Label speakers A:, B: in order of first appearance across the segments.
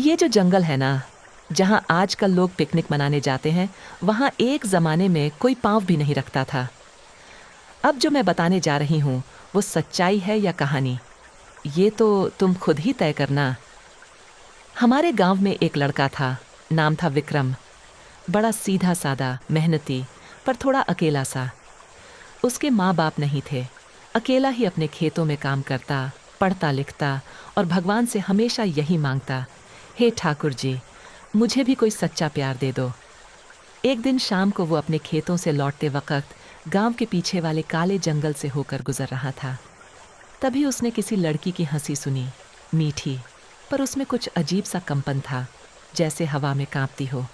A: ये जो जंगल है ना, जहाँ आजकल लोग पिकनिक मनाने जाते हैं, वहाँ एक ज़माने में कोई पाँव भी नहीं रखता था। अब जो मैं बताने जा रही हूँ, वो सच्चाई है या कहानी, ये तो तुम खुद ही तय करना। हमारे गांव में एक लड़का था, नाम था विक्रम। बड़ा सीधा-सादा, मेहनती, पर थोड़ा अकेला सा। उसके माँ-बाप नहीं थे। अकेला ही अपने खेतों में काम करता, पढ़ता-लिखता और भगवान से हमेशा यही मांगता, हे ठाकुर जी, मुझे भी कोई सच्चा प्यार दे दो। एक दिन शाम को वो अपने खेतों से लौटते वक़्त गांव के पीछे वाले काले जंगल से होकर गुजर रहा था। तभी उसने किसी लड़की की हंसी सुनी, मीठी, पर उसमें कुछ अजीब सा कंपन था, जैसे हवा में कांपती हो।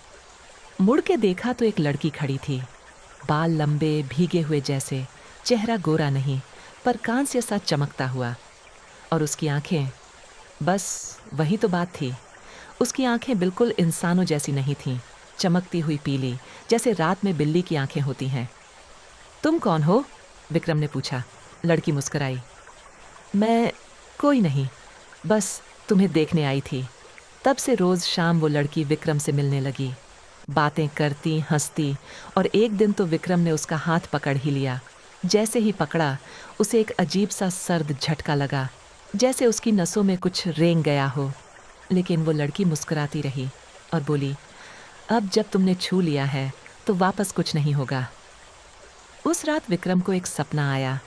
A: मुड़ के देखा तो एक लड़की खड़ी थी, बाल लंबे भीगे हुए जैसे, चेहरा गोरा नहीं, पर कांस्य सा चमकता हुआ। और उसकी आंखें, बस वही तो बात थी। उसकी आंखें बिल्कुल इंसानों जैसी नहीं थीं, चमकती हुई पीली, जैसे रात में बिल्ली की आंखें होती हैं। तुम कौन हो? विक्रम ने पूछा। लड़की मुस्कुराई। मैं कोई नहीं, बस तुम्हें देखने आई थी। तब से रोज शाम वो लड़की विक्रम से मिलने लगी। बातें करती, हंसती, और एक दिन तो विक्रम ने उसका हाथ पकड़ ही लिया। जैसे ही पकड़ा, उसे एक अजीब सा सर्द झटका लगा, जैसे उसकी नसों में कुछ रेंग गया हो। लेकिन वो लड़की मुस्कुराती रही और बोली, अब जब तुमने छू लिया है, तो वापस कुछ नहीं होगा। उस रात विक्रम को एक सपना आया।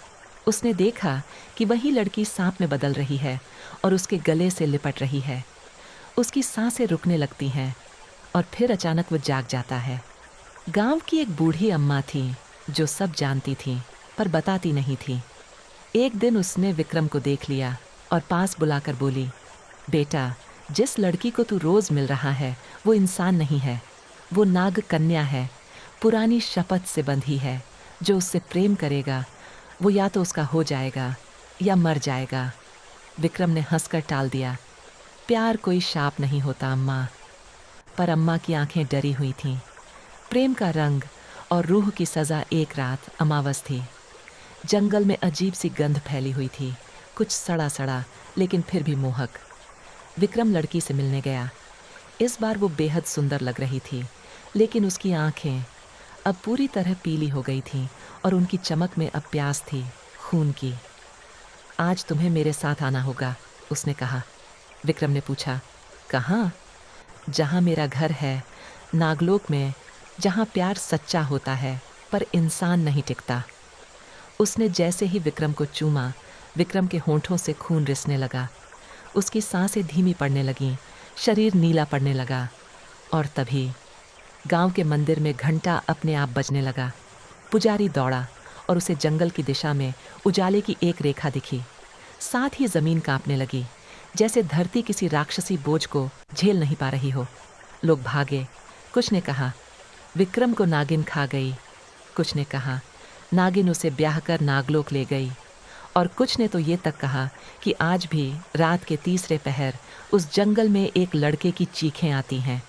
A: उसने देखा कि वही लड़की सांप में बदल रही है और उसके गले से लिपट रही है। उसकी सांसें रुकने लगती हैं और फिर अचानक वो जाग जाता है। गांव की एक बूढ़ी अम्मा थी, जो सब जानती थी, पर बताती नहीं थी। एक दिन उसने विक्रम को देख लिया और पास बुलाकर बोली, बेटा, जिस लड़की को तू रोज मिल रहा है, वो इंसान नहीं है, वो नाग कन्या है, पुरानी शपथ से बंधी है। जो उससे प्रेम करेगा, वो या तो उसका हो जाएगा या मर जाएगा। विक्रम ने हंसकर टाल दिया, प्यार कोई शाप नहीं होता अम्मा। पर अम्मा की आंखें डरी हुई थीं। प्रेम का रंग और रूह की सजा एक रात अमावस थी। जंगल में अजीब सी गंध फैली हुई थी, कुछ सड़ा सड़ा, लेकिन फिर भी मोहक। विक्रम लड़की से मिलने गया। इस बार वो बेहद सुंदर लग रही थी, लेकिन उसकी आंखें अब पूरी तरह पीली हो गई थीं और उनकी चमक में अब प्यास थी, खून की। आज तुम्हें मेरे साथ आना होगा, उसने कहा। विक्रम ने पूछा, कहाँ? जहाँ मेरा घर है, नागलोक में, जहाँ प्यार सच्चा होता है, पर इंसान नहीं टिकता। उसने जैसे ही विक्रम को चूमा, विक्रम के होंठों से खून रिसने लगा। उसकी सांसें धीमी पड़ने लगीं, शरीर नीला पड़ने लगा। और तभी गांव के मंदिर में घंटा अपने आप बजने लगा। पुजारी दौड़ा और उसे जंगल की दिशा में उजाले की एक रेखा दिखी। साथ ही जमीन कांपने लगी, जैसे धरती किसी राक्षसी बोझ को झेल नहीं पा रही हो। लोग भागे। कुछ ने कहा, विक्रम को नागिन खा गई। कुछ ने कहा, नागिन उसे ब्याह कर नागलोक ले गई। और कुछ ने तो ये तक कहा कि आज भी रात के तीसरे पहर उस जंगल में एक लड़के की चीखें आती हैं,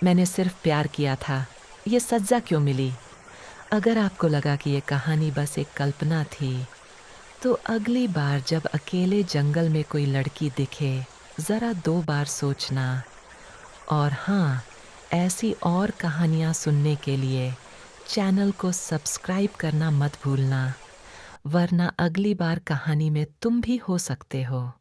A: मैंने सिर्फ प्यार किया था, ये सजा क्यों मिली? अगर आपको लगा कि ये कहानी बस एक कल्पना थी, तो अगली बार जब अकेले जंगल में कोई लड़की दिखे, ज़रा 2 बार सोचना। और हाँ, ऐसी और कहानियाँ सुनने के लिए चैनल को सब्सक्राइब करना मत भूलना, वरना अगली बार कहानी में तुम भी हो सकते हो।